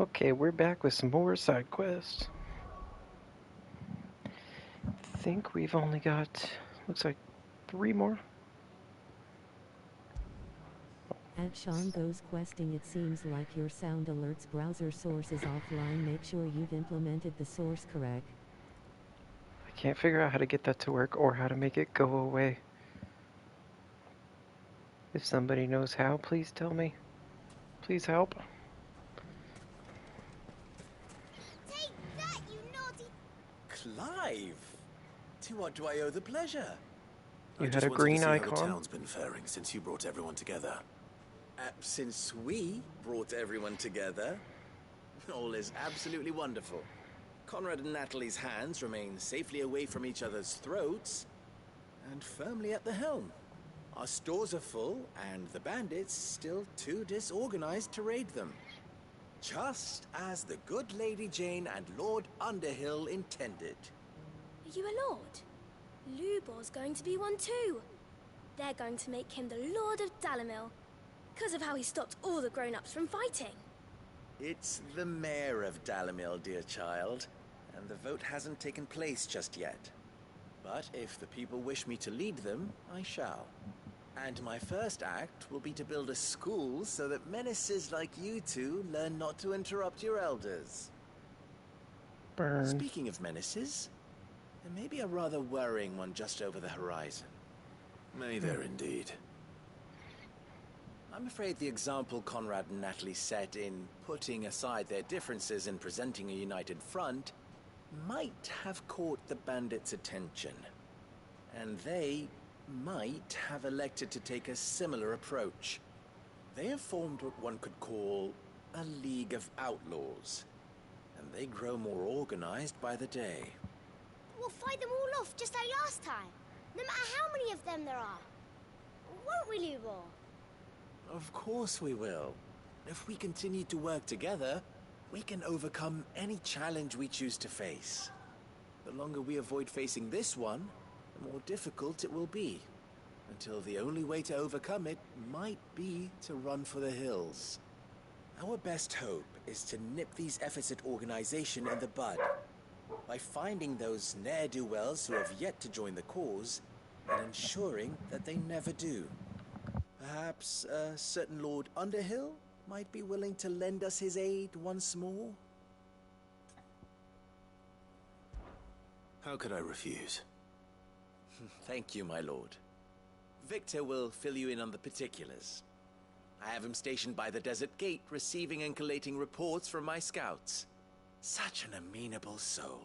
Okay, we're back with some more side quests. I think we've only got, looks like 3 more. At Sean Goes Questing, it seems like your sound alerts browser source is offline. Make sure you've implemented the source correct. I can't figure out how to get that to work or how to make it go away. If somebody knows how, please tell me. Please help. Take that, you naughty... Clive! To what do I owe the pleasure? You I had just a wanted to green see how the icon. town's been faring since you brought everyone together. Since we brought everyone together, all is absolutely wonderful. Conrad and Natalie's hands remain safely away from each other's throats and firmly at the helm. Our stores are full, and the bandits still too disorganized to raid them. Just as the good Lady Jane and Lord Underhill intended. Are you a lord? Lubor's going to be one too. They're going to make him the Lord of Dalimil, because of how he stopped all the grown-ups from fighting. It's the mayor of Dalimil, dear child, and the vote hasn't taken place just yet. But if the people wish me to lead them, I shall. And my first act will be to build a school so that menaces like you two learn not to interrupt your elders. Burn. Speaking of menaces, there may be a rather worrying one just over the horizon. May there indeed. I'm afraid the example Conrad and Natalie set in putting aside their differences and presenting a united front might have caught the bandits' attention. And they might have elected to take a similar approach. They have formed what one could call a League of Outlaws, and they grow more organized by the day. We'll fight them all off just like last time, no matter how many of them there are. Won't we, Lubor? Of course we will. If we continue to work together, we can overcome any challenge we choose to face. The longer we avoid facing this one, the more difficult it will be, until the only way to overcome it might be to run for the hills. Our best hope is to nip these efforts at organization in the bud, by finding those ne'er-do-wells who have yet to join the cause, and ensuring that they never do. Perhaps a certain Lord Underhill might be willing to lend us his aid once more? How could I refuse? Thank you, my lord. Victor will fill you in on the particulars. I have him stationed by the desert gate, receiving and collating reports from my scouts. Such an amenable soul.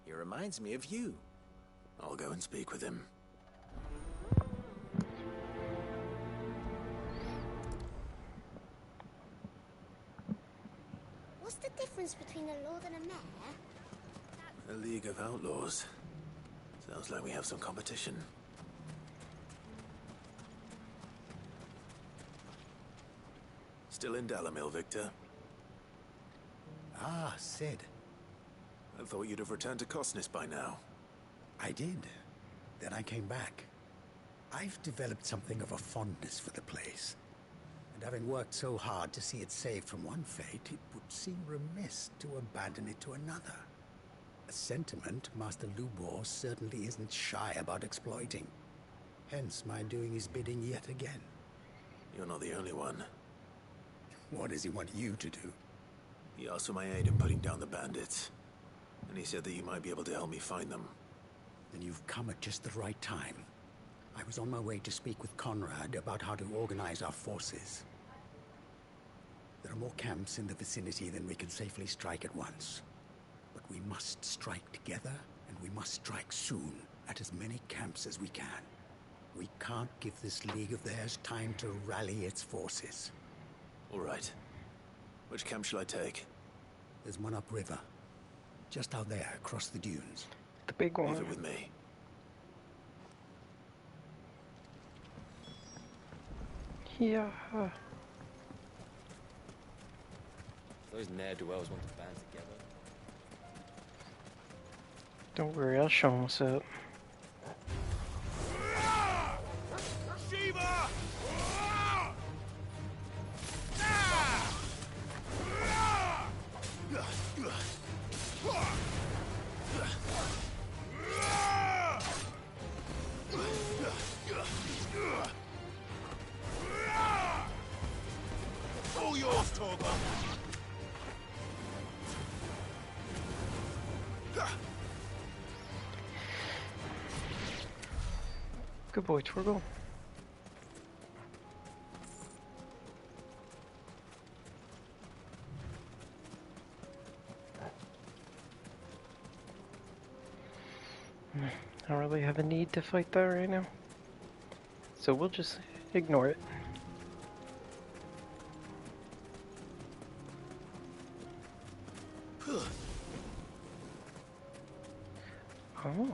He reminds me of you. I'll go and speak with him. What's the difference between a lord and a mayor? A League of Outlaws. Sounds like we have some competition. Still in Dalimil, Victor? Ah, Sid. I thought you'd have returned to Cosnes by now. I did. Then I came back. I've developed something of a fondness for the place. And having worked so hard to see it saved from one fate, it would seem remiss to abandon it to another. A sentiment Master Lubor certainly isn't shy about exploiting. Hence my doing his bidding yet again. You're not the only one. What does he want you to do? He asked for my aid in putting down the bandits. And he said that you might be able to help me find them. Then you've come at just the right time. I was on my way to speak with Conrad about how to organize our forces. There are more camps in the vicinity than we can safely strike at once. But we must strike together, and we must strike soon at as many camps as we can. We can't give this league of theirs time to rally its forces. All right. Which camp shall I take? There's one upriver. Just out there, across the dunes. The big one. Leave it with me. Yeah. Those ne'er-do-wells want to band together. Don't worry, I'll show 'em what's up. yours, Torgal. Good boy, Torgal. I don't really have a need to fight that right now, so we'll just ignore it. Oh.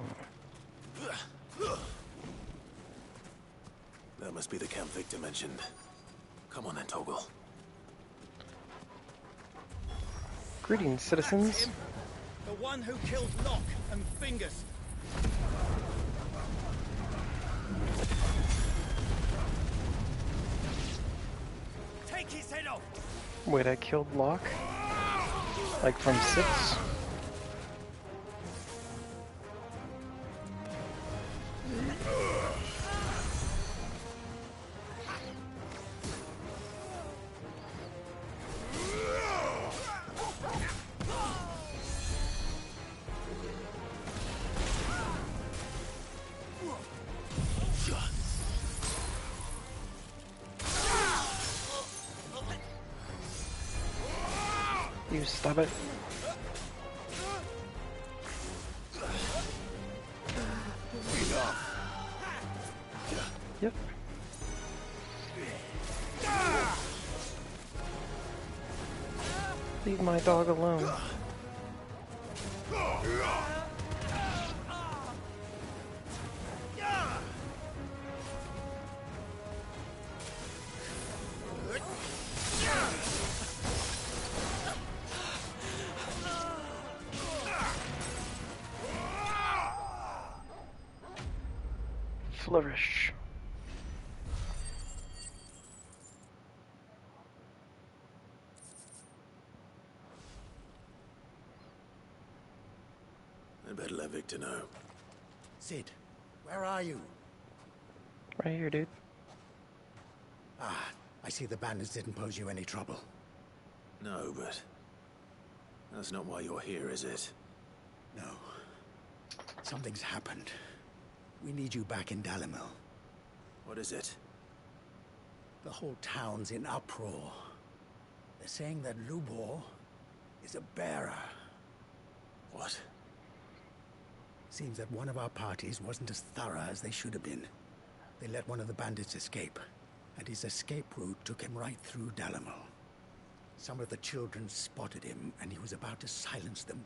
That must be the camp Victor mentioned. Come on then, Torgal. Greetings, citizens. That's him. The one who killed Locke and Fingers. Take his head off! Wait, I killed Locke? Like from 6? You stop it. Yep. Leave my dog alone. Flourish. I better let Victor know. Sid, where are you? Right here, dude. Ah, I see the bandits didn't pose you any trouble. No, but that's not why you're here, is it? No. Something's happened. We need you back in Dalimil. What is it? The whole town's in uproar. They're saying that Lubor is a bearer. What? Seems that one of our parties wasn't as thorough as they should have been. They let one of the bandits escape, and his escape route took him right through Dalimil. Some of the children spotted him, and he was about to silence them.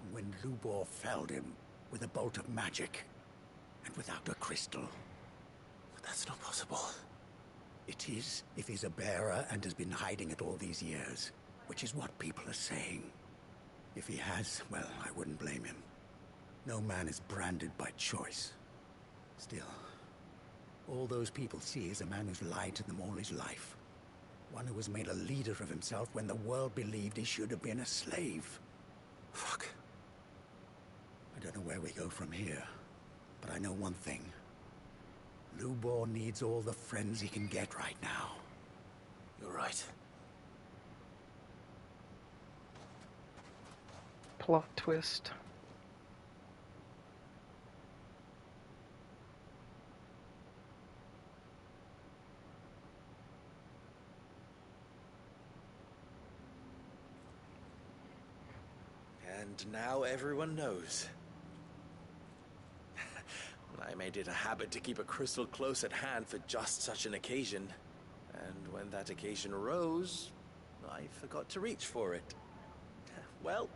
And when Lubor felled him with a bolt of magic, and without a crystal. But that's not possible. It is, if he's a bearer and has been hiding it all these years, which is what people are saying. If he has, well, I wouldn't blame him. No man is branded by choice. Still, all those people see is a man who's lied to them all his life. One who was made a leader of himself when the world believed he should have been a slave. Fuck. I don't know where we go from here, but I know one thing. Lubor needs all the friends he can get right now. You're right. Plot twist. And now everyone knows. I made it a habit to keep a crystal close at hand for just such an occasion. And when that occasion arose, I forgot to reach for it. Well,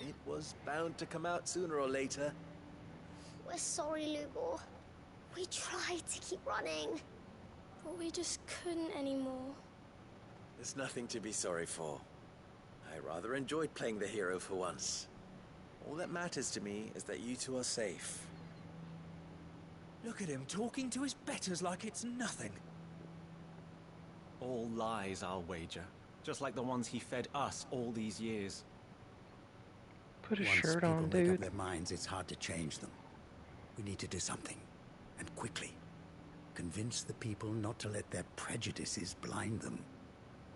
it was bound to come out sooner or later. We're sorry, Lubor. We tried to keep running, but we just couldn't anymore. There's nothing to be sorry for. I rather enjoyed playing the hero for once. All that matters to me is that you two are safe. Look at him talking to his betters like it's nothing. All lies, I'll wager. Just like the ones he fed us all these years. Put a Once shirt people on, make dude. up their minds, it's hard to change them. We need to do something, and quickly. Convince the people not to let their prejudices blind them.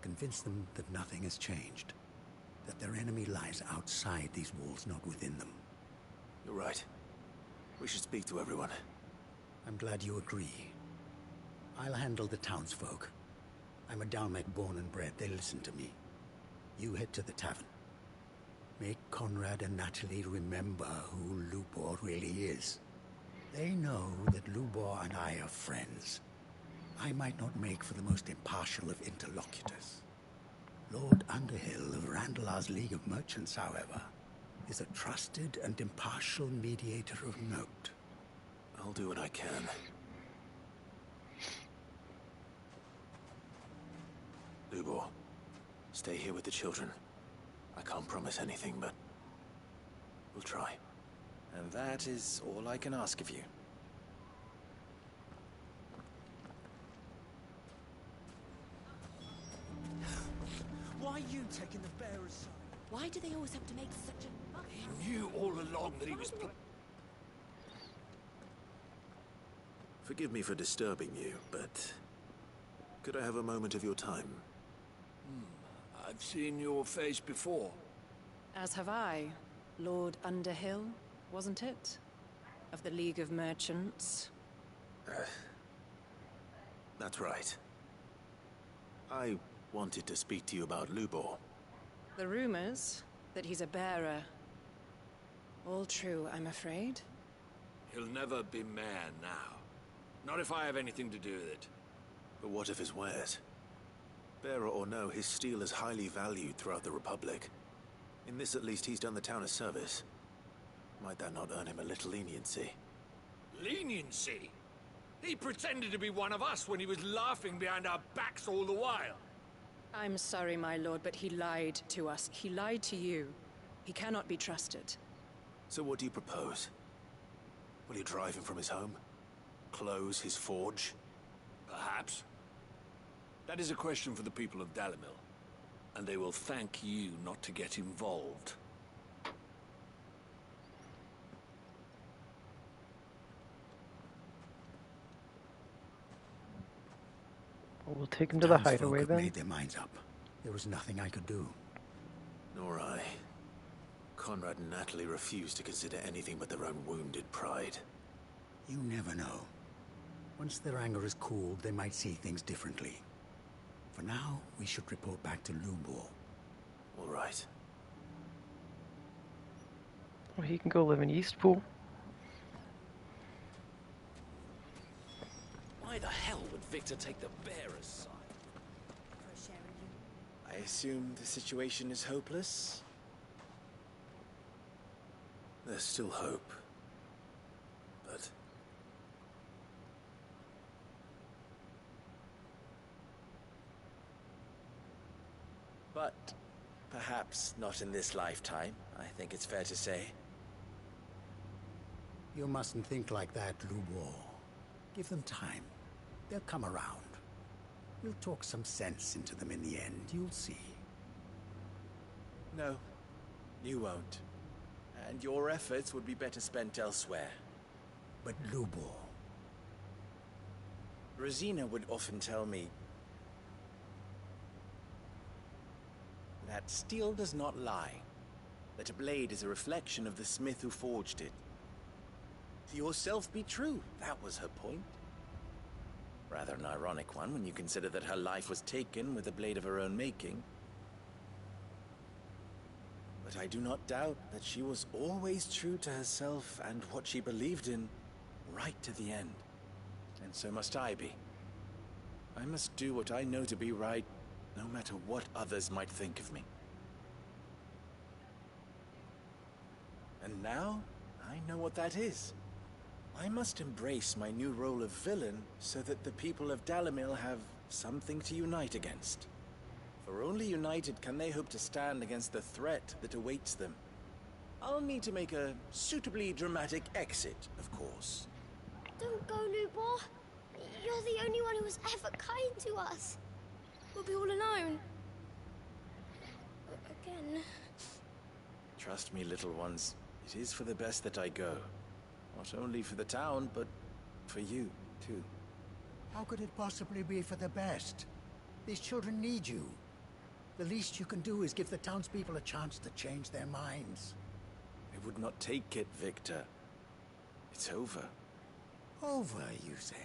Convince them that nothing has changed. That their enemy lies outside these walls, not within them. You're right. We should speak to everyone. I'm glad you agree. I'll handle the townsfolk. I'm a Dalmec born and bred. They listen to me. You head to the tavern. Make Conrad and Natalie remember who Lubor really is. They know that Lubor and I are friends. I might not make for the most impartial of interlocutors. Lord Underhill of Randalar's League of Merchants, however, is a trusted and impartial mediator of note. I'll do what I can. Lubor, stay here with the children. I can't promise anything, but we'll try. And that is all I can ask of you. Why are you taking the bearer's side? Why do they always have to make such a fuss? He knew all along that he was... Forgive me for disturbing you, but could I have a moment of your time? I've seen your face before. As have I. Lord Underhill, wasn't it? Of the League of Merchants. That's right. I wanted to speak to you about Lubor. The rumors that he's a bearer. All true, I'm afraid. He'll never be mayor now. Not if I have anything to do with it. But what of his wares? Bearer or no, his steel is highly valued throughout the Republic. In this, at least, he's done the town a service. Might that not earn him a little leniency? Leniency? He pretended to be one of us when he was laughing behind our backs all the while. I'm sorry, my lord, but he lied to us. He lied to you. He cannot be trusted. So what do you propose? Will you drive him from his home? Close his forge? Perhaps. That is a question for the people of Dalimil. And they will thank you not to get involved. We'll take him to the Townsfolk hideaway have then. made their minds up. There was nothing I could do. Nor I. Conrad and Natalie refused to consider anything but their own wounded pride. You never know. Once their anger is cooled, they might see things differently. For now, we should report back to Lubor. All right. Well, he can go live in Eastpool. Why the hell would Victor take the bearer's side? I assume the situation is hopeless? There's still hope. But... But perhaps not in this lifetime, I think it's fair to say. You mustn't think like that, Lubor. Give them time. They'll come around. We'll talk some sense into them in the end, you'll see. No, you won't. And your efforts would be better spent elsewhere. But Lubor... Rosina would often tell me that steel does not lie, that a blade is a reflection of the smith who forged it. To yourself be true, that was her point. Rather an ironic one when you consider that her life was taken with a blade of her own making. But I do not doubt that she was always true to herself and what she believed in, right to the end. And so must I be. I must do what I know to be right, no matter what others might think of me. And now, I know what that is. I must embrace my new role of villain so that the people of Dalimil have something to unite against. For only united can they hope to stand against the threat that awaits them. I'll need to make a suitably dramatic exit, of course. Don't go, Lubor. You're the only one who was ever kind to us. We'll be all alone. Again. Trust me, little ones. It is for the best that I go. Not only for the town, but for you, too. How could it possibly be for the best? These children need you. The least you can do is give the townspeople a chance to change their minds. I would not take it, Victor. It's over. Over, you say?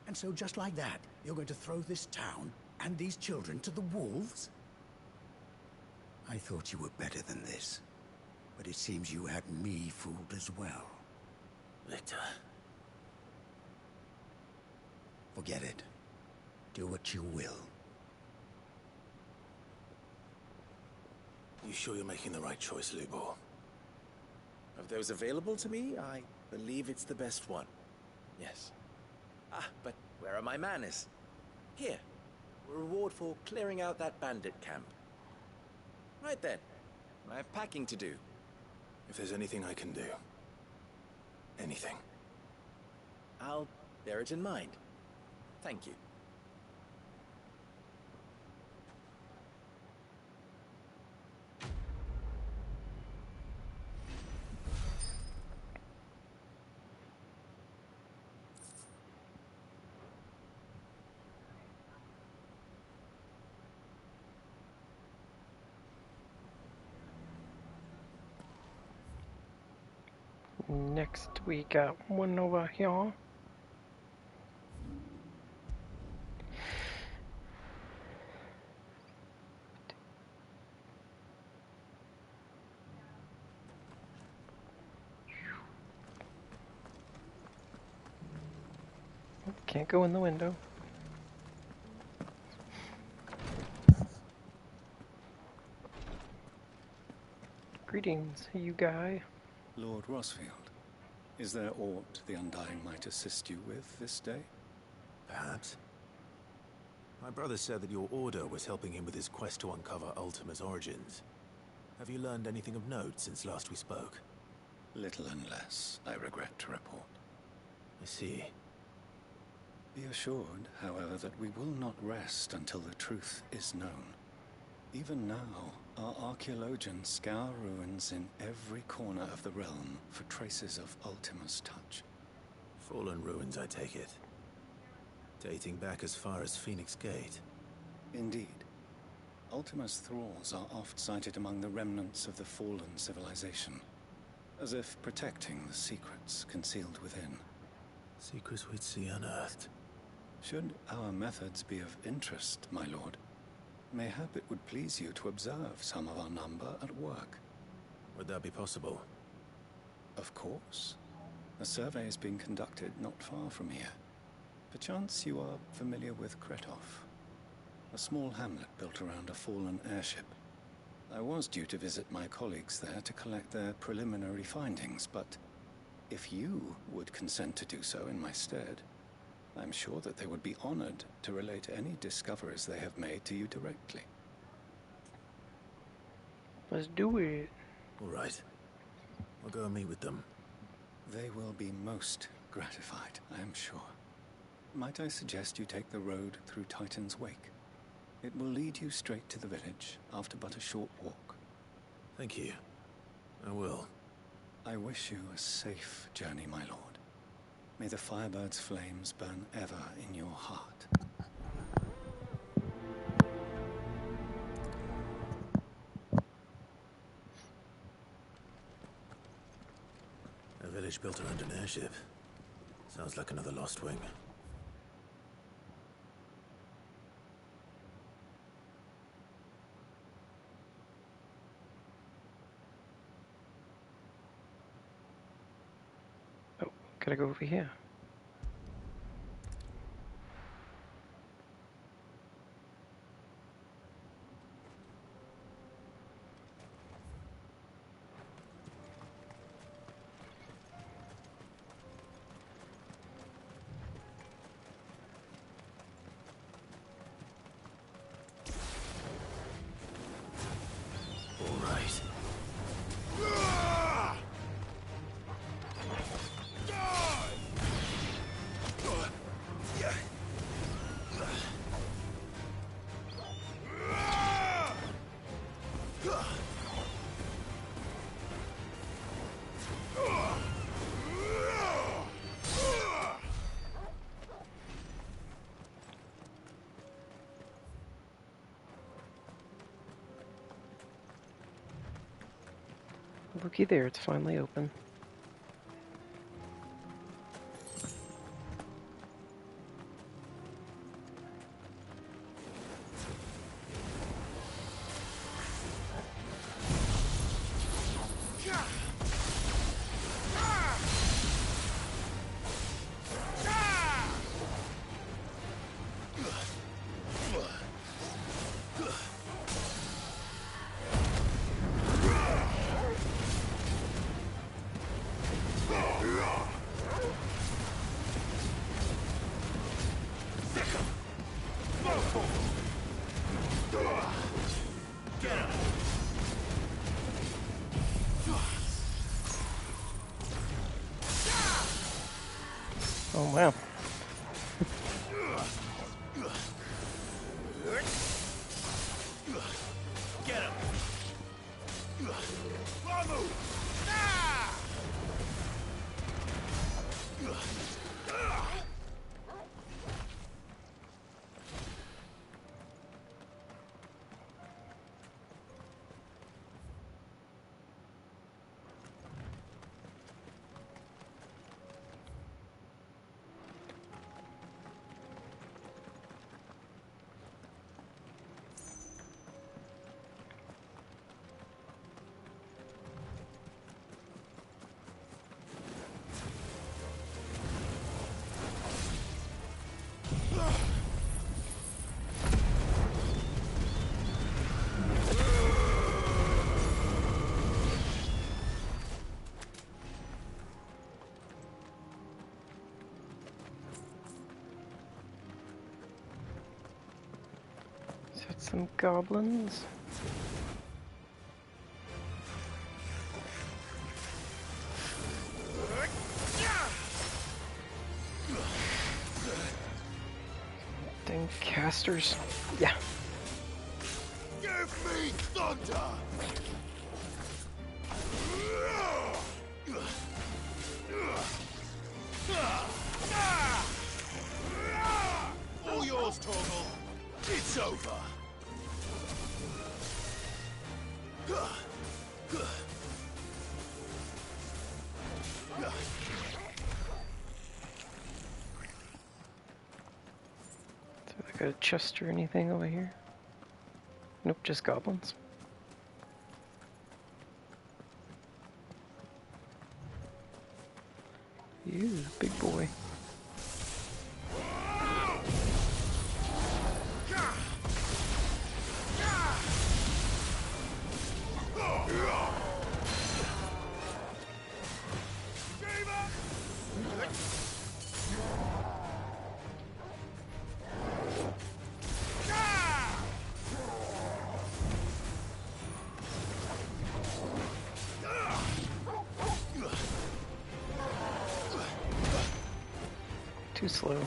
And so just like that, you're going to throw this town and these children to the wolves? I thought you were better than this. But it seems you had me fooled as well. Victor. Forget it. Do what you will. You sure you're making the right choice, Lubor? Of those available to me, I believe it's the best one. Yes. Ah, but where are my manners? Here. A reward for clearing out that bandit camp. Right then. I have packing to do. If there's anything I can do. Anything. I'll bear it in mind. Thank you. Next we got one over here. Can't go in the window. Greetings, you guy. Lord Rosfield, is there aught the Undying might assist you with this day? Perhaps. My brother said that your order was helping him with his quest to uncover Ultima's origins. Have you learned anything of note since last we spoke? Little and less, I regret to report. I see. Be assured, however, that we will not rest until the truth is known. Even now, our archaeologians scour ruins in every corner of the realm for traces of Ultima's touch. Fallen ruins, I take it. Dating back as far as Phoenix Gate. Indeed. Ultima's thralls are oft sighted among the remnants of the fallen civilization, as if protecting the secrets concealed within. Secrets we'd see unearthed. Should our methods be of interest, my lord, mayhap it would please you to observe some of our number at work. Would that be possible? Of course. A survey is being conducted not far from here. Perchance you are familiar with Kretov, a small hamlet built around a fallen airship. I was due to visit my colleagues there to collect their preliminary findings, but if you would consent to do so in my stead, I'm sure that they would be honored to relate any discoveries they have made to you directly. Let's do it. All right. I'll go and meet with them. They will be most gratified, I am sure. Might I suggest you take the road through Titan's Wake? It will lead you straight to the village after but a short walk. Thank you. I will. I wish you a safe journey, my lord. May the Firebird's flames burn ever in your heart. A village built around an airship. Sounds like another Lost Wing. Oh, gotta go over here. Looky there, it's finally open. Oh wow. Get him! Is that some goblins? Dang casters. Yeah. Give me thunder! All yours, Torgal. It's over. So I got a chest or anything over here? Nope, just goblins. You big boy. Too slow.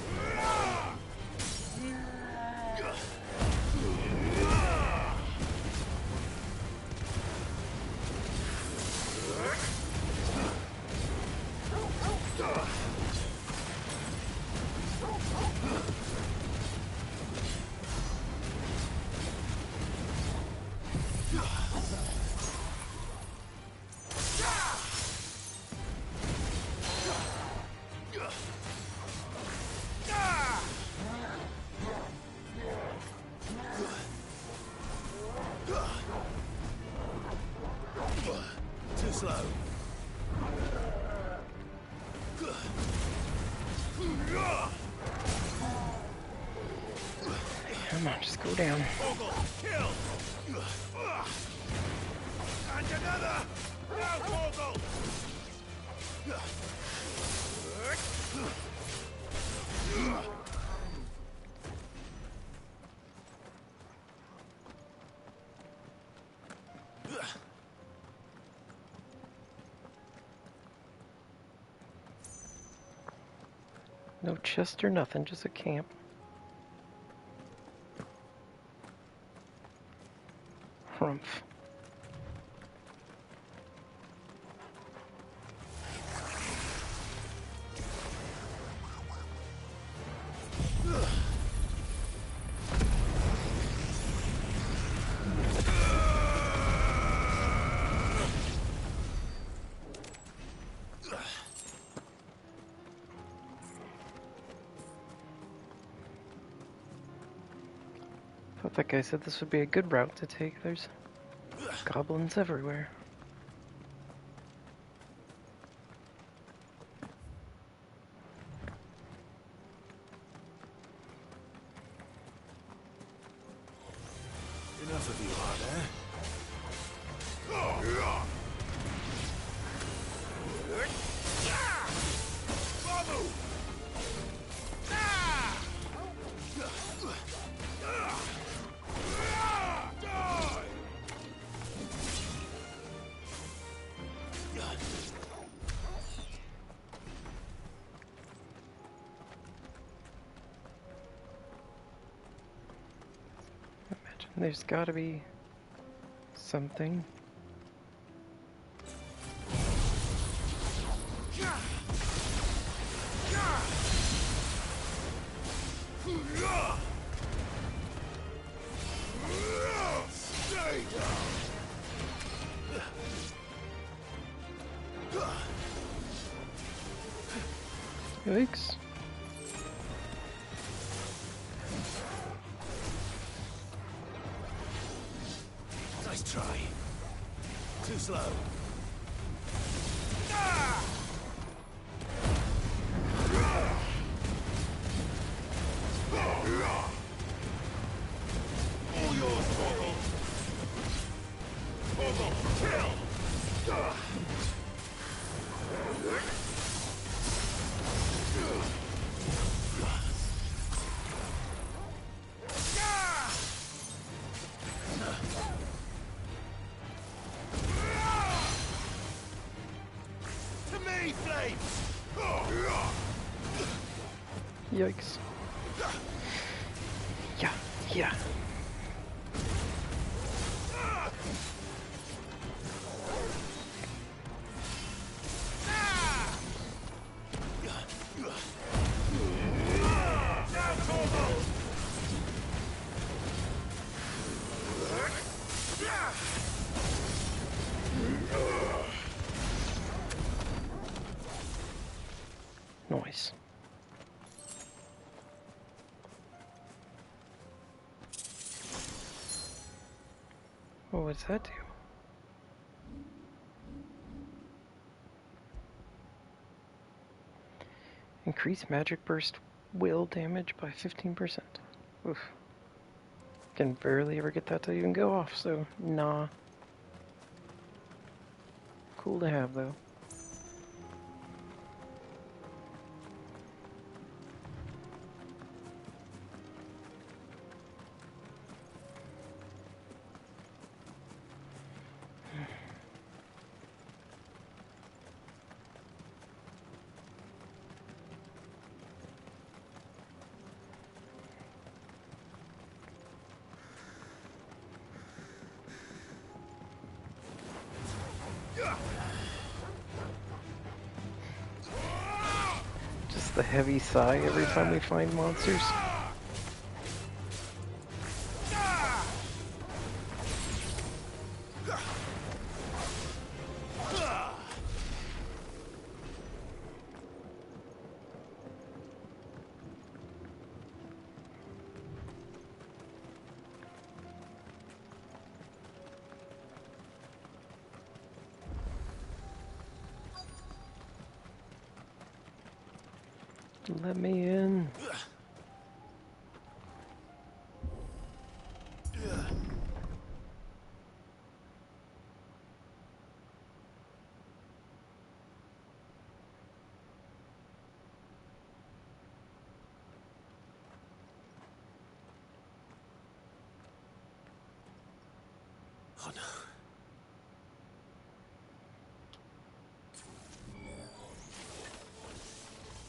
Too slow. Come on, just go down. Kill! And another! Now, Torgal! No chest or nothing, just a camp. Humph. thought that guy said this would be a good route to take. There's goblins everywhere. Enough of you, are there? There's gotta be something. Stay down. Yikes. Nice try. Too slow. All yours, Torgal. Torgal, kill! To me, flames! Yikes. Yeah, yeah. Now, Torgal! Nice. Oh, what's that do? Increase magic burst will damage by 15%. Oof. Can barely ever get that to even go off, so nah. Cool to have though. Just the heavy sigh every time we find monsters. Let me in. Oh no.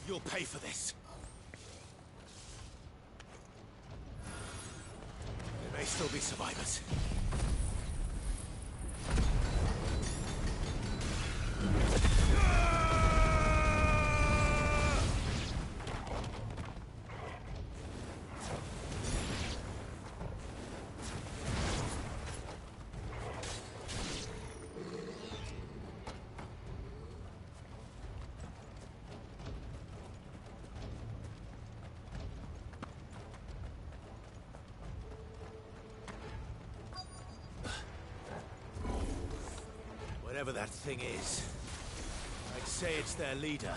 You'll pay for this. There may still be survivors. Whatever that thing is, I'd say it's their leader.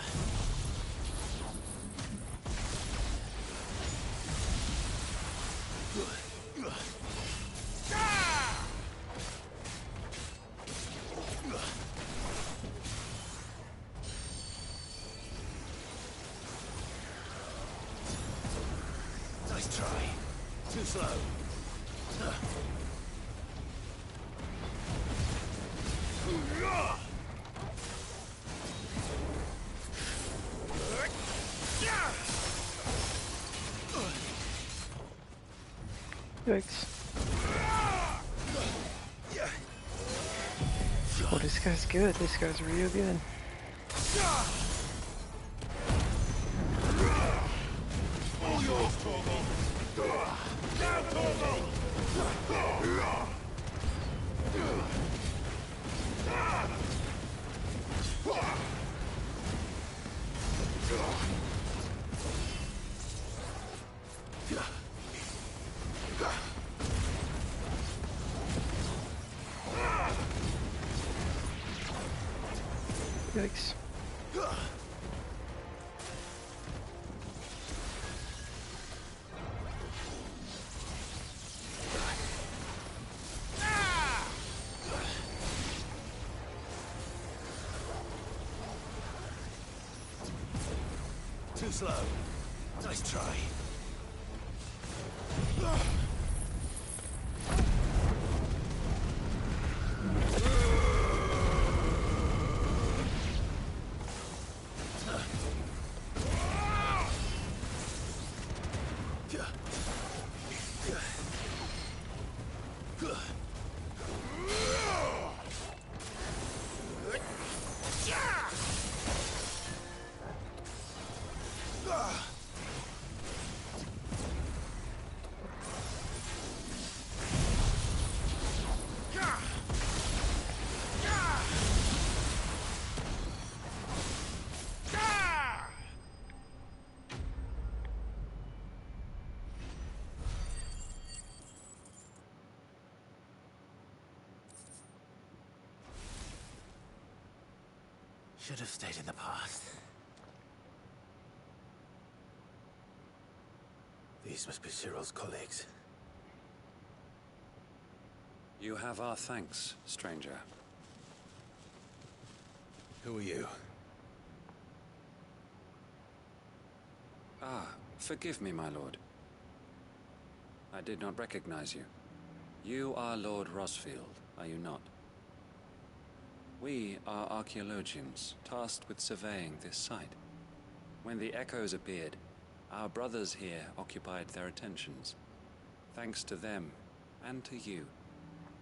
Nice try. Too slow. Yikes. Oh, this guy's good. This guy's real good. All yours, Torgal. Now, Torgal! Yikes. Too slow. Nice try. Should have stayed in the past. These must be Cyril's colleagues. You have our thanks, stranger. Who are you? Ah, forgive me, my lord. I did not recognize you. You are Lord Rosfield, are you not? We are archaeologians, tasked with surveying this site. When the echoes appeared, our brothers here occupied their attentions. Thanks to them, and to you,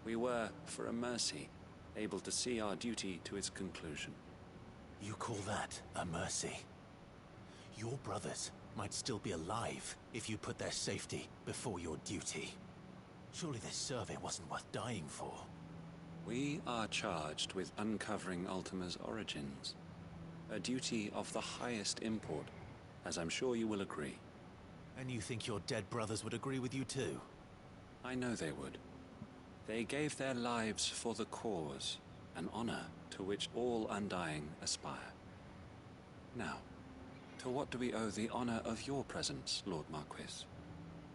we were, for a mercy, able to see our duty to its conclusion. You call that a mercy? Your brothers might still be alive if you put their safety before your duty. Surely this survey wasn't worth dying for. We are charged with uncovering Ultima's origins. A duty of the highest import, as I'm sure you will agree. And you think your dead brothers would agree with you too? I know they would. They gave their lives for the cause, an honor to which all Undying aspire. Now, to what do we owe the honor of your presence, Lord Marquis?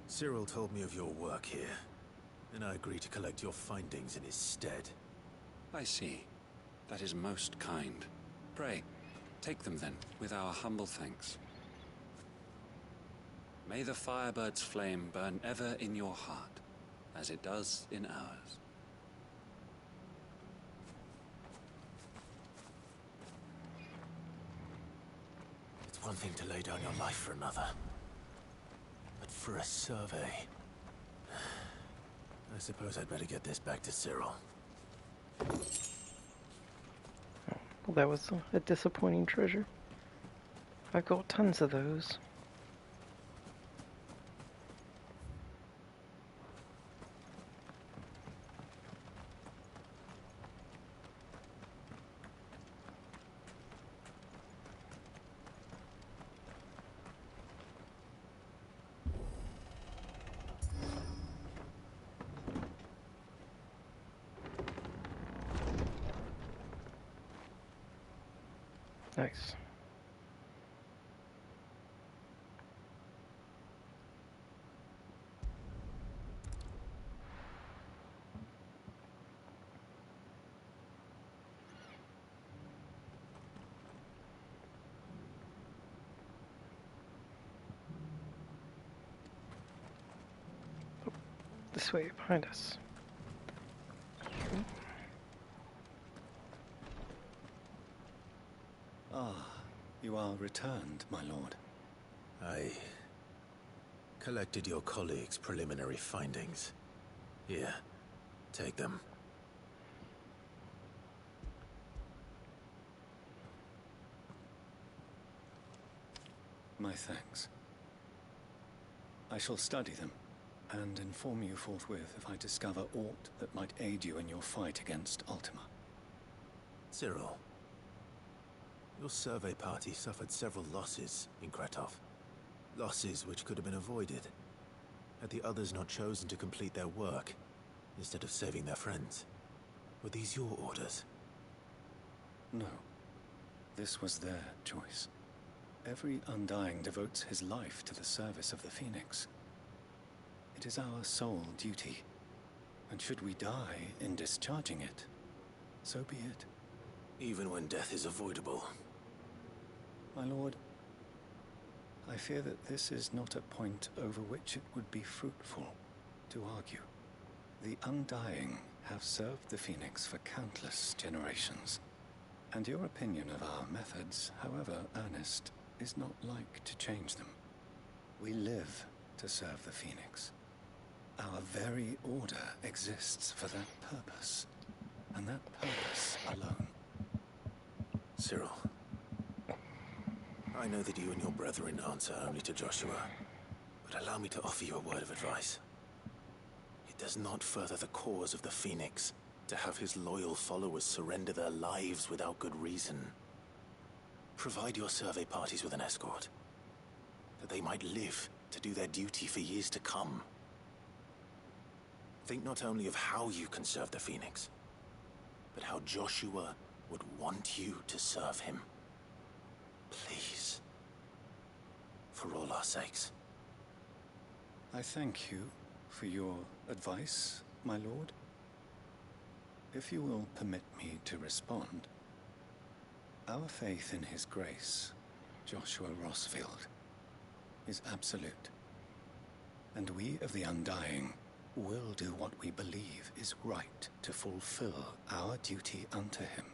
Cyril told me of your work here, and I agreed to collect your findings in his stead. I see. That is most kind. Pray, take them then, with our humble thanks. May the Firebird's flame burn ever in your heart, as it does in ours. It's one thing to lay down your life for another, but for a survey... I suppose I'd better get this back to Cyril. Well, that was a disappointing treasure. I've got tons of those. Nice. Oh, this way behind us. Ah, you are returned, my lord. I collected your colleagues' preliminary findings. Here, take them. My thanks. I shall study them, and inform you forthwith if I discover aught that might aid you in your fight against Ultima. Cyril, your survey party suffered several losses in Kretov. Losses which could have been avoided, had the others not chosen to complete their work, instead of saving their friends. Were these your orders? No. This was their choice. Every Undying devotes his life to the service of the Phoenix. It is our sole duty, and should we die in discharging it, so be it. Even when death is avoidable. My lord, I fear that this is not a point over which it would be fruitful to argue. The Undying have served the Phoenix for countless generations, and your opinion of our methods, however earnest, is not like to change them. We live to serve the Phoenix. Our very order exists for that purpose, and that purpose alone. Cyril, I know that you and your brethren answer only to Joshua, but allow me to offer you a word of advice. It does not further the cause of the Phoenix to have his loyal followers surrender their lives without good reason. Provide your survey parties with an escort, that they might live to do their duty for years to come. Think not only of how you can serve the Phoenix, but how Joshua would want you to serve him. Please. For all our sakes. I thank you for your advice, my lord. If you will permit me to respond, our faith in his grace, Joshua Rossfield, is absolute. And we of the Undying will do what we believe is right to fulfill our duty unto him.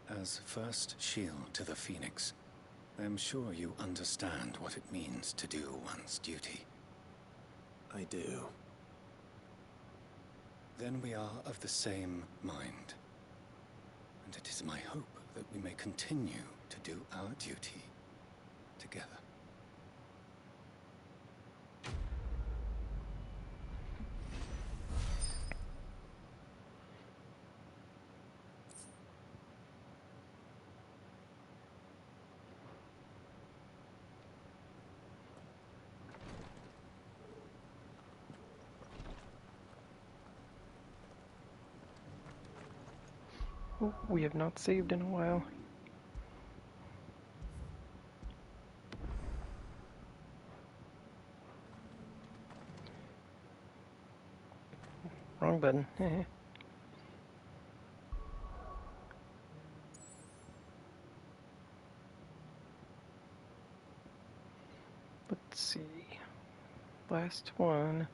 As first shield to the Phoenix, I am sure you understand what it means to do one's duty. I do. Then we are of the same mind. And it is my hope that we may continue to do our duty together. Oh, we have not saved in a while. Wrong button. Let's see. Last one.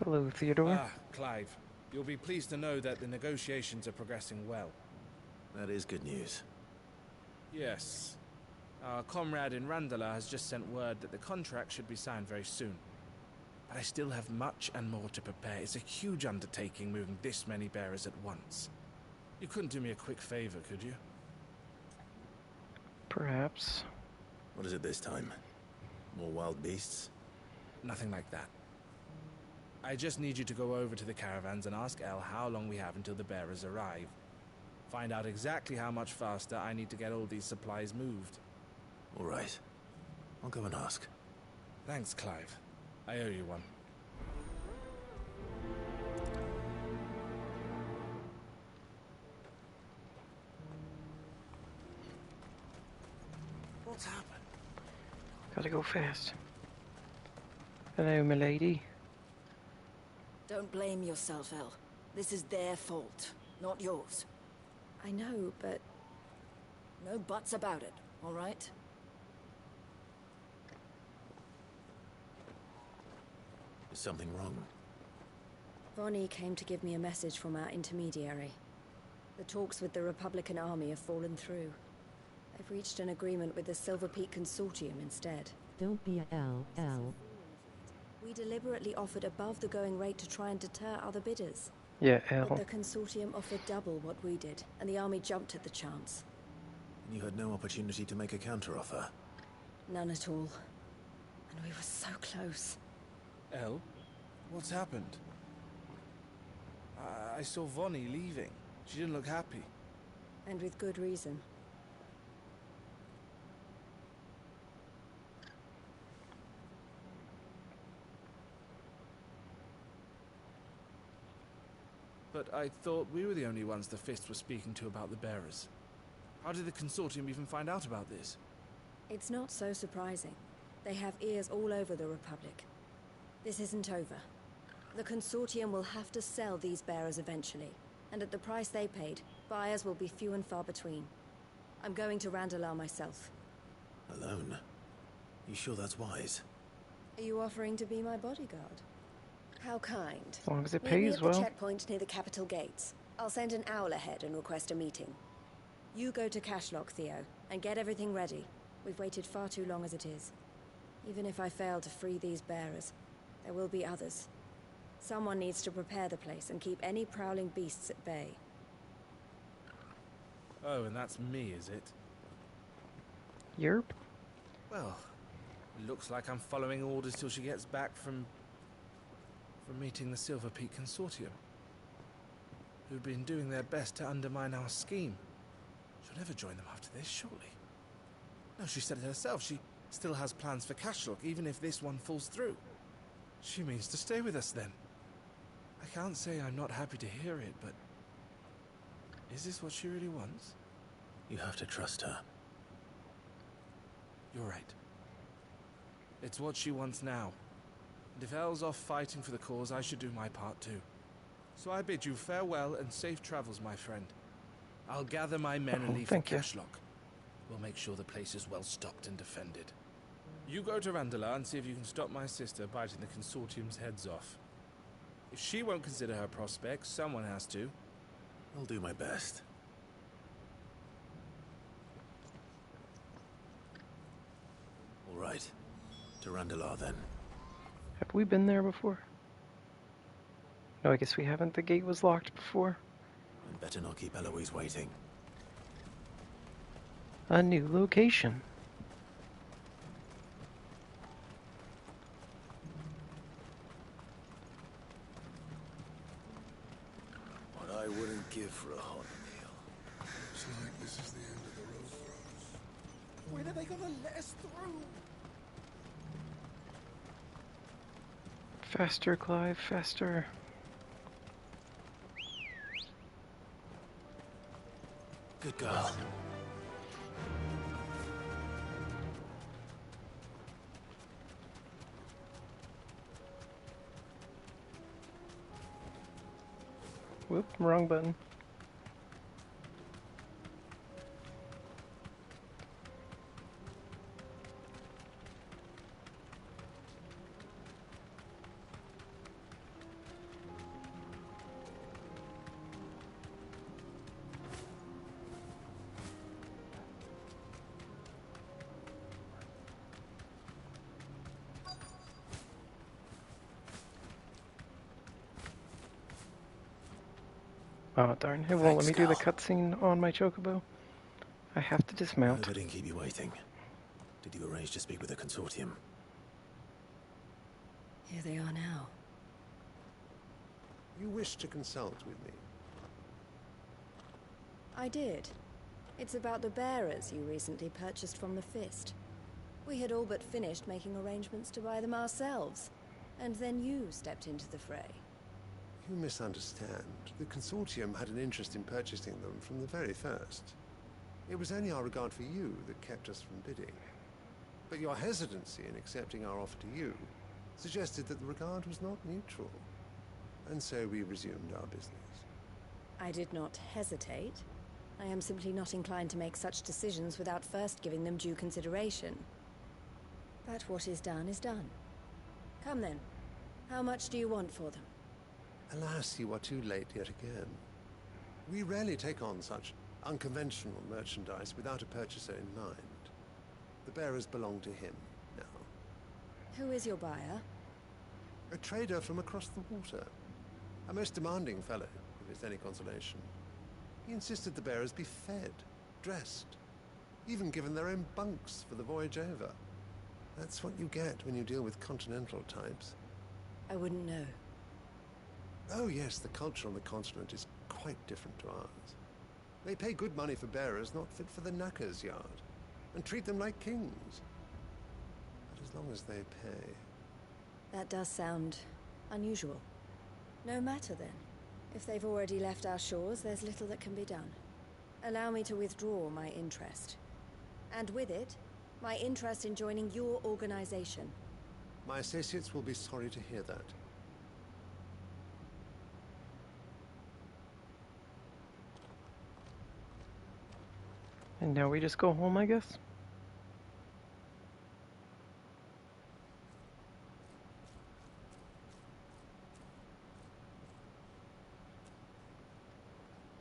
Hello, Theodore. Ah, Clive. You'll be pleased to know that the negotiations are progressing well. That is good news. Yes. Our comrade in Randala has just sent word that the contract should be signed very soon. But I still have much and more to prepare. It's a huge undertaking moving this many bearers at once. You couldn't do me a quick favor, could you? Perhaps. What is it this time? More wild beasts? Nothing like that. I just need you to go over to the caravans and ask El how long we have until the bearers arrive. Find out exactly how much faster I need to get all these supplies moved. All right. I'll go and ask. Thanks, Clive. I owe you one. What's happened? Gotta go fast. Hello, milady. Don't blame yourself, El. This is their fault, not yours. I know, but... No buts about it, all right? Is something wrong? Vonnie came to give me a message from our intermediary. The talks with the Republican Army have fallen through. They've reached an agreement with the Silver Peak Consortium instead. Don't be a L. We deliberately offered above the going rate to try and deter other bidders. Yeah, But L. the consortium offered double what we did, and the army jumped at the chance. You had no opportunity to make a counteroffer. None at all. And we were so close. El, what's happened? I saw Vonnie leaving. She didn't look happy. And with good reason. But I thought we were the only ones the Fist was speaking to about the bearers. How did the Consortium even find out about this? It's not so surprising. They have ears all over the Republic. This isn't over. The Consortium will have to sell these bearers eventually, and at the price they paid, buyers will be few and far between. I'm going to Randalar myself. Alone? You sure that's wise? Are you offering to be my bodyguard? How kind. As long as it Meet me pays at well. the checkpoint near the capital gates. I'll send an owl ahead and request a meeting. You go to Cashlock, Theo, and get everything ready. We've waited far too long as it is. Even if I fail to free these bearers, there will be others. Someone needs to prepare the place and keep any prowling beasts at bay. Oh, and that's me, is it? Yerp. Well, looks like I'm following orders till she gets back from meeting the Silver Peak Consortium, who've been doing their best to undermine our scheme. She'll never join them after this, surely. No, she said it herself. She still has plans for Cashlock, even if this one falls through. She means to stay with us, then. I can't say I'm not happy to hear it, but... is this what she really wants? You have to trust her. You're right. It's what she wants now. And if Elle's off fighting for the cause, I should do my part too. So I bid you farewell and safe travels, my friend. I'll gather my men and leave for Cashlock. We'll make sure the place is well stocked and defended. You go to Randalar and see if you can stop my sister biting the Consortium's heads off. If she won't consider her prospects, someone has to. I'll do my best. All right. To Randalar, then. Have we been there before? No, I guess we haven't. The gate was locked before. I'd better not keep Eloise waiting. A new location. What I wouldn't give for a hot meal. Looks like this is the end of the road for us. When are they gonna let us through? Faster, Clive, faster. Good girl. Whoop, wrong button. Oh darn, it won't let me do the cutscene on my chocobo. I have to dismount. I didn't keep you waiting. Did you arrange to speak with the Consortium? Here they are now. You wish to consult with me? I did. It's about the bearers you recently purchased from the Fist. We had all but finished making arrangements to buy them ourselves, and then you stepped into the fray. You misunderstand. The Consortium had an interest in purchasing them from the very first. It was only our regard for you that kept us from bidding. But your hesitancy in accepting our offer to you suggested that the regard was not mutual. And so we resumed our business. I did not hesitate. I am simply not inclined to make such decisions without first giving them due consideration. But what is done is done. Come then. How much do you want for them? Alas, you are too late yet again. We rarely take on such unconventional merchandise without a purchaser in mind. The bearers belong to him now. Who is your buyer? A trader from across the water. A most demanding fellow, if it's any consolation. He insisted the bearers be fed, dressed, even given their own bunks for the voyage over. That's what you get when you deal with continental types. I wouldn't know. Oh yes, the culture on the continent is quite different to ours. They pay good money for bearers not fit for the knacker's yard, and treat them like kings. But as long as they pay... That does sound unusual. No matter then. If they've already left our shores, there's little that can be done. Allow me to withdraw my interest. And with it, my interest in joining your organization. My associates will be sorry to hear that. And now we just go home, I guess?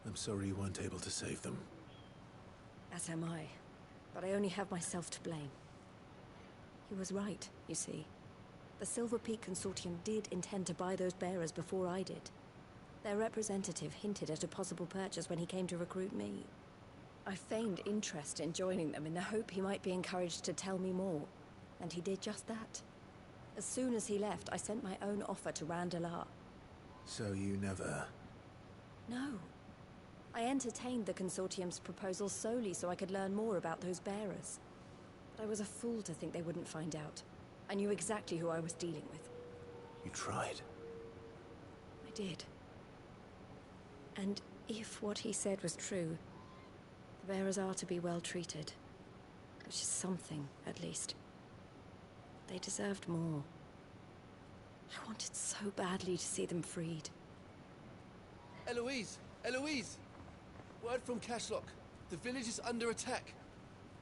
I'm sorry you weren't able to save them. As am I. But I only have myself to blame. He was right, you see. The Silver Peak Consortium did intend to buy those bearers before I did. Their representative hinted at a possible purchase when he came to recruit me. I feigned interest in joining them in the hope he might be encouraged to tell me more. And he did just that. As soon as he left, I sent my own offer to Randalar. So you never... No. I entertained the Consortium's proposal solely so I could learn more about those bearers. But I was a fool to think they wouldn't find out. I knew exactly who I was dealing with. You tried. I did. And if what he said was true, the bearers are to be well treated. Which is something, at least. They deserved more. I wanted so badly to see them freed. Eloise! Eloise! Word from Cashlock. The village is under attack.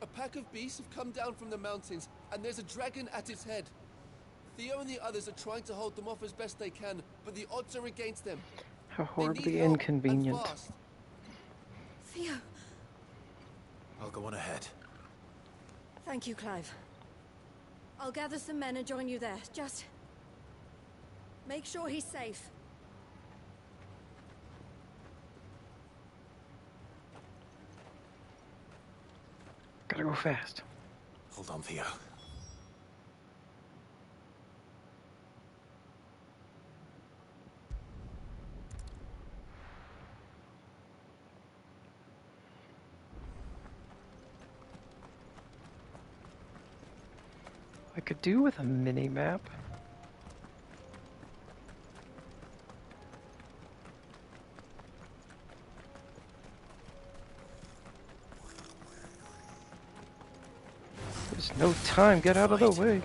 A pack of beasts have come down from the mountains, and there's a dragon at its head. Theo and the others are trying to hold them off as best they can, but the odds are against them. How horribly inconvenient. Theo! I'll go on ahead. Thank you, Clive. I'll gather some men and join you there. Just... make sure he's safe. Gotta go fast. Hold on, Theo. I could do with a mini-map. There's no time, get out of the way.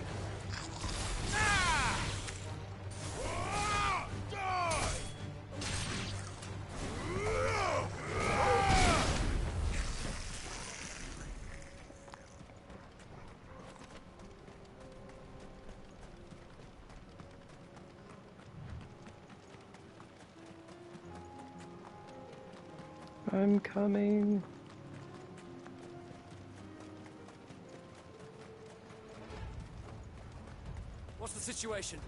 I'm coming. What's the situation?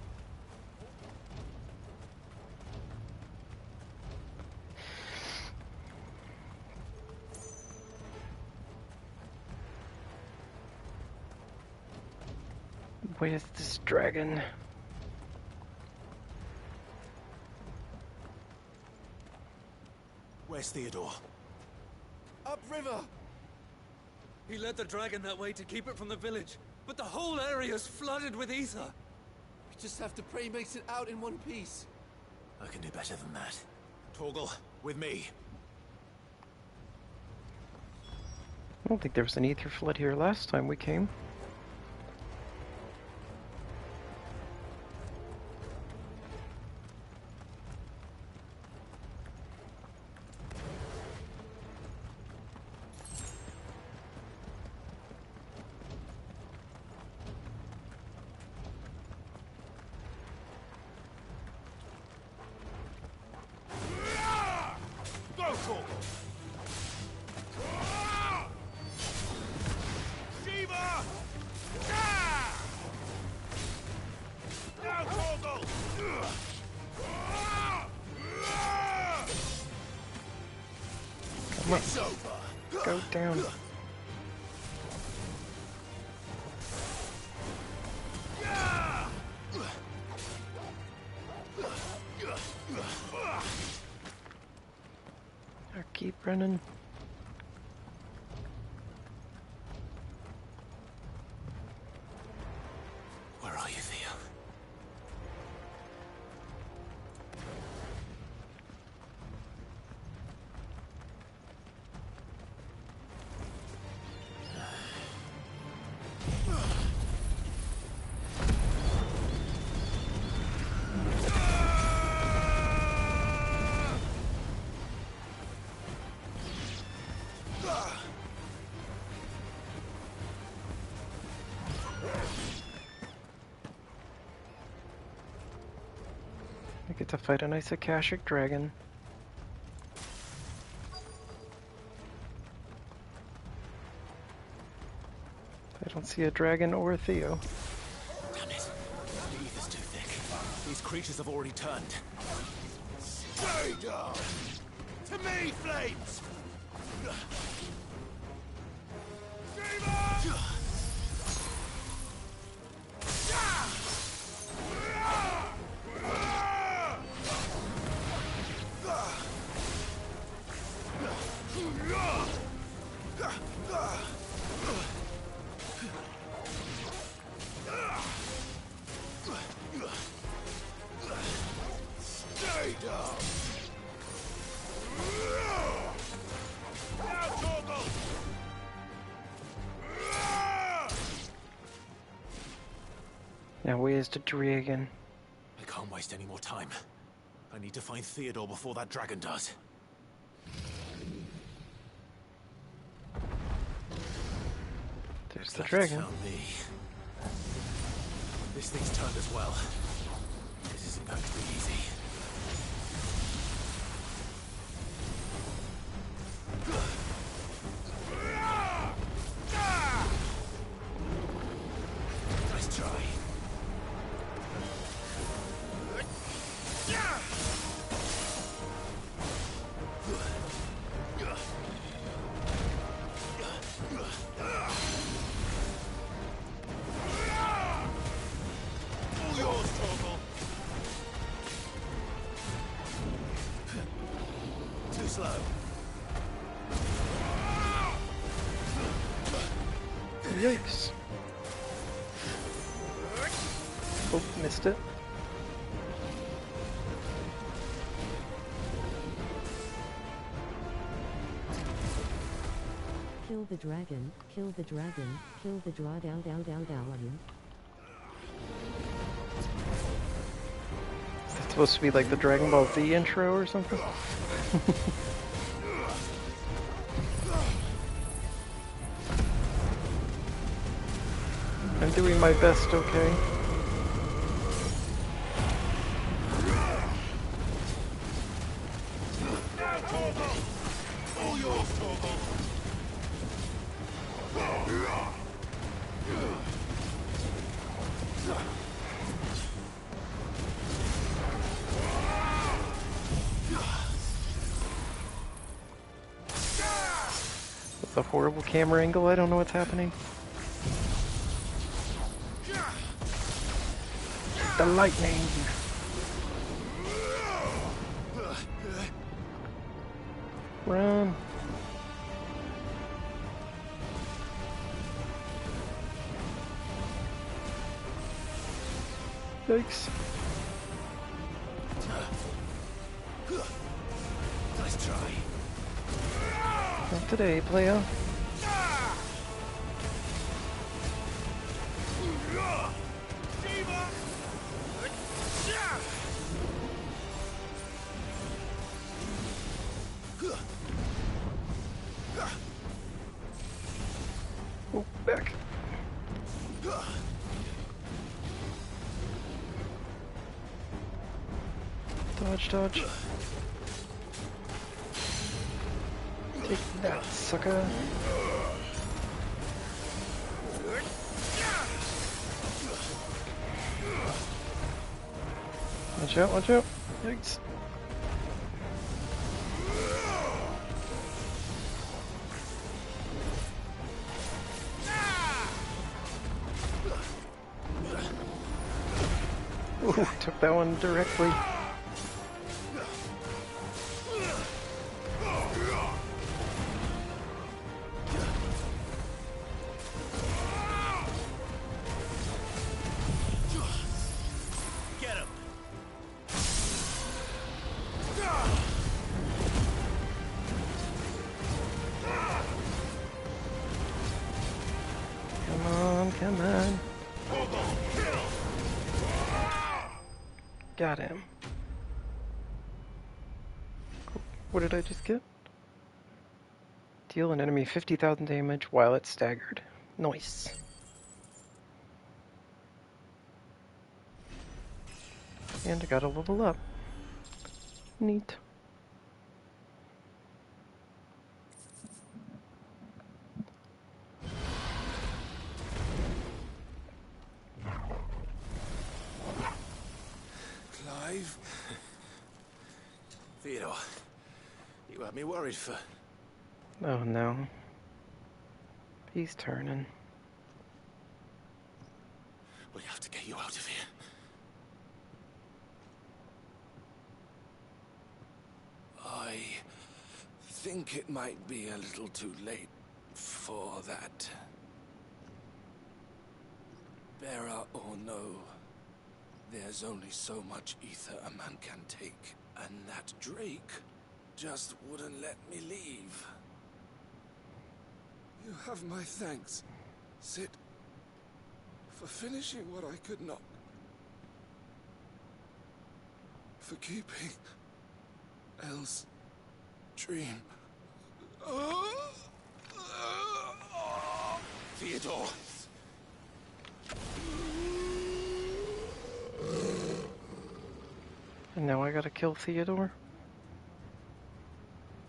With this dragon. Where's Theodore? Upriver! He led the dragon that way to keep it from the village, but the whole area's flooded with ether. We just have to pray he makes it out in one piece. I can do better than that. Torgal, with me. I don't think there was an ether flood here last time we came. Go, Torgal! Shiva! Now, Torgal! Come on. It's over! Go down. Or keep running. Where are you, Theo? I get to fight a nice Akashic dragon. I don't see a dragon or a Theo. Damn it. The ether's too thick. These creatures have already turned. Stay down! To me, flames! Stay down! Now, Torgal! Now where's the dragon? I can't waste any more time. I need to find Theodore before that dragon does. There's the That's dragon. found me. This thing's turned as well. This isn't going to be easy. Nice try. All yours, Torgal. Too slow. Yikes. Oh, missed it. Kill the dragon, kill the dragon, kill the draw down down down down. Is that supposed to be like the Dragon Ball Z intro or something? I'm doing my best, okay? Now, Torgal. All yours, Torgal. That's a horrible camera angle, I don't know what's happening. The lightning! Run! Yikes. Nice try. Not today, playa. Oh, back. Dodge, dodge. Take that, sucker. Watch out, watch out. Yikes. Ooh, took that one directly. Get him. Come on, come on. Got him. What did I just get? Deal an enemy 50,000 damage while it's staggered. Nice. And I gotta level up. Neat. Clive? Theodore, you had me worried for... Oh no. He's turning. We have to get you out of here. I think it might be a little too late for that. Bearer or no, there's only so much ether a man can take, and that Drake just wouldn't let me leave. You have my thanks, Sid, for finishing what I could not. For keeping Elle's dream. Theodore! And now I gotta kill Theodore?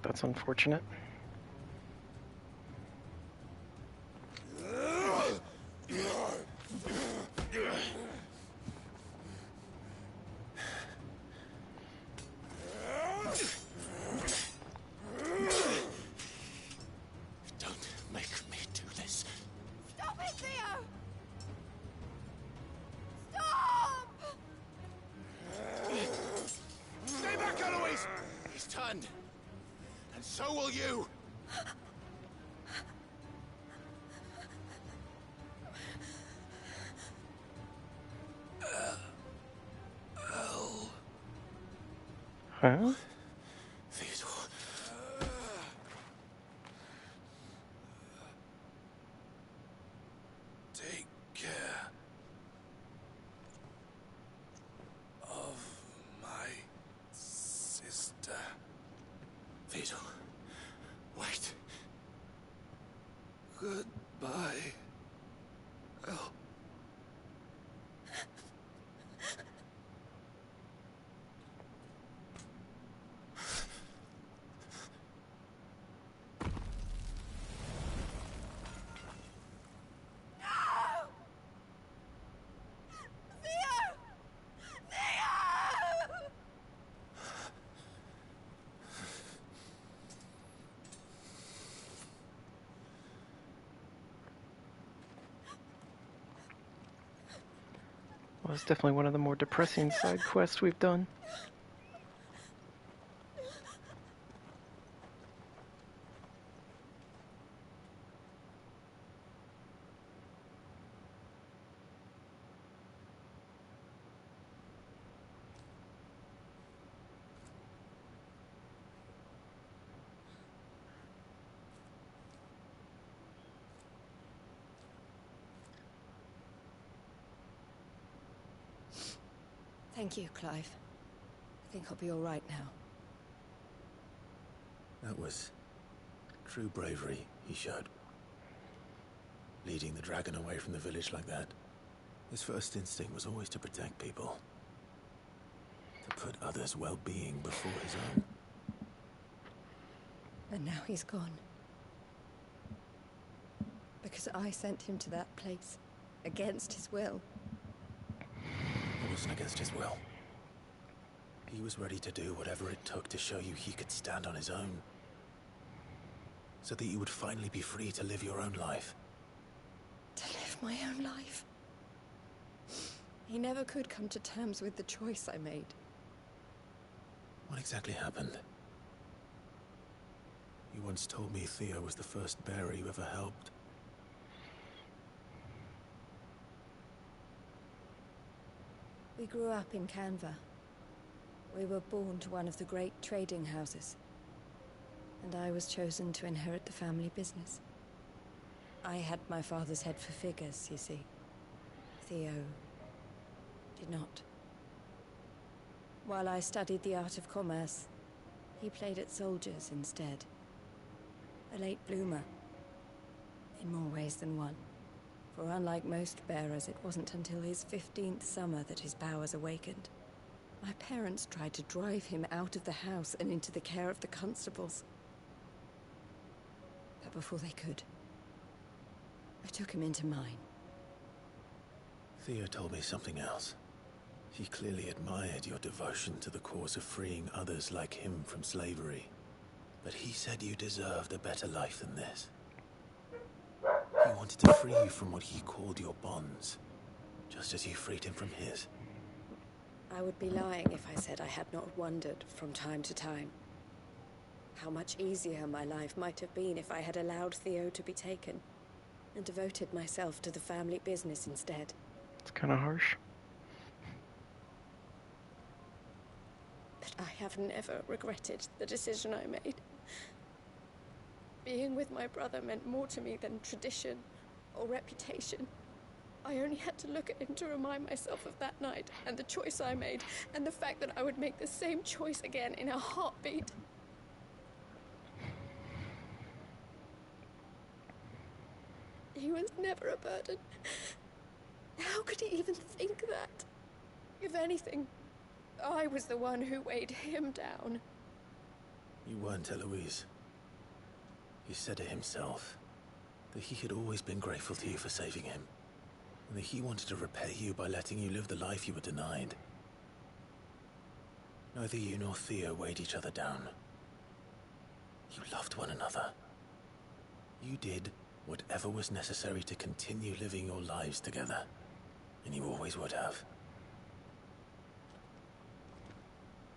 That's unfortunate. Don't make me do this. Stop it, Theo! Stop! Stay back, Eloise! He's turned. And so will you! Huh? Theodore. Take care of my sister. Theodore. Wait. Goodbye, Elle. Well, it's definitely one of the more depressing side quests we've done. Thank you, Clive. I think I'll be all right now. That was true bravery he showed. Leading the dragon away from the village like that. His first instinct was always to protect people. To put others' well-being before his own. And now he's gone. Because I sent him to that place. Against his will. It wasn't against his will. He was ready to do whatever it took to show you he could stand on his own. So that you would finally be free to live your own life. To live my own life? He never could come to terms with the choice I made. What exactly happened? You once told me Theo was the first bearer you ever helped. We grew up in Canva. We were born to one of the great trading houses. And I was chosen to inherit the family business. I had my father's head for figures, you see. Theo did not. While I studied the art of commerce, he played at soldiers instead. A late bloomer. In more ways than one. For unlike most bearers, it wasn't until his 15th summer that his powers awakened. My parents tried to drive him out of the house and into the care of the constables. But before they could, I took him into mine. Theo told me something else. He clearly admired your devotion to the cause of freeing others like him from slavery. But he said you deserved a better life than this. He wanted to free you from what he called your bonds, just as you freed him from his. I would be lying if I said I had not wondered from time to time how much easier my life might have been if I had allowed Theo to be taken and devoted myself to the family business instead. It's kind of harsh. But I have never regretted the decision I made. Being with my brother meant more to me than tradition or reputation. I only had to look at him to remind myself of that night and the choice I made and the fact that I would make the same choice again in a heartbeat. He was never a burden. How could he even think that? If anything, I was the one who weighed him down. You weren't, Eloise. He said it himself, that he had always been grateful to you for saving him, and that he wanted to repay you by letting you live the life you were denied. Neither you nor Theo weighed each other down. You loved one another. You did whatever was necessary to continue living your lives together, and you always would have.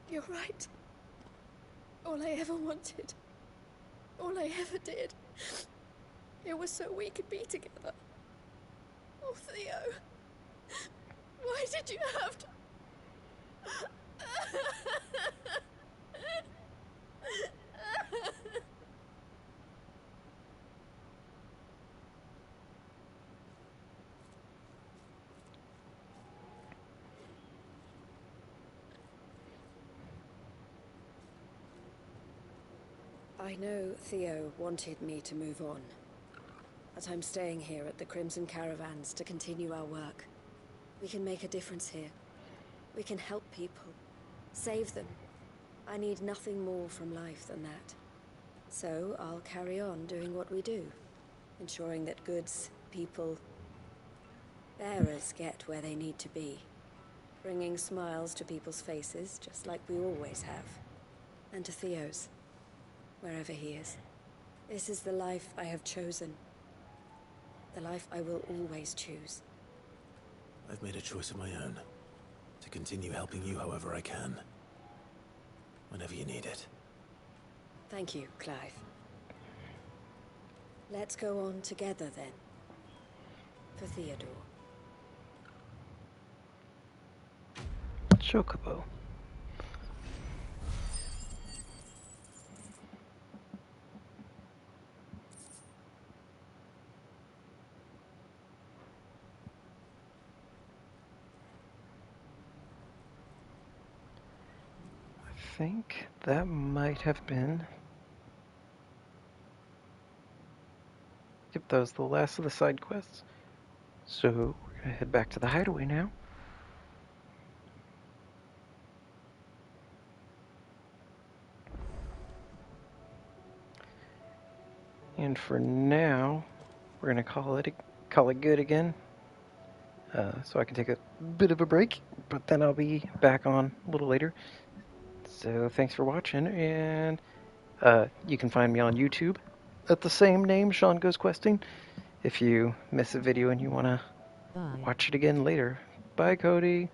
You're right. All I ever wanted, all I ever did, it was so we could be together. Oh, Theo, why did you have to... I know Theo wanted me to move on, but I'm staying here at the Crimson Caravans to continue our work. We can make a difference here. We can help people, save them. I need nothing more from life than that. So I'll carry on doing what we do, ensuring that goods, people, bearers get where they need to be, bringing smiles to people's faces just like we always have, and to Theo's. Wherever he is. This is the life I have chosen. The life I will always choose. I've made a choice of my own. To continue helping you however I can. Whenever you need it. Thank you, Clive. Let's go on together then. For Theodore. Chocobo. think that might have been... Yep, that was the last of the side quests. So we're gonna head back to the hideaway now. And for now, we're gonna call it good again. So I can take a bit of a break, but then I'll be back on a little later. So thanks for watching, and you can find me on YouTube at the same name, Sean Goes Questing, if you miss a video and you want to watch it again later. Bye, Cody.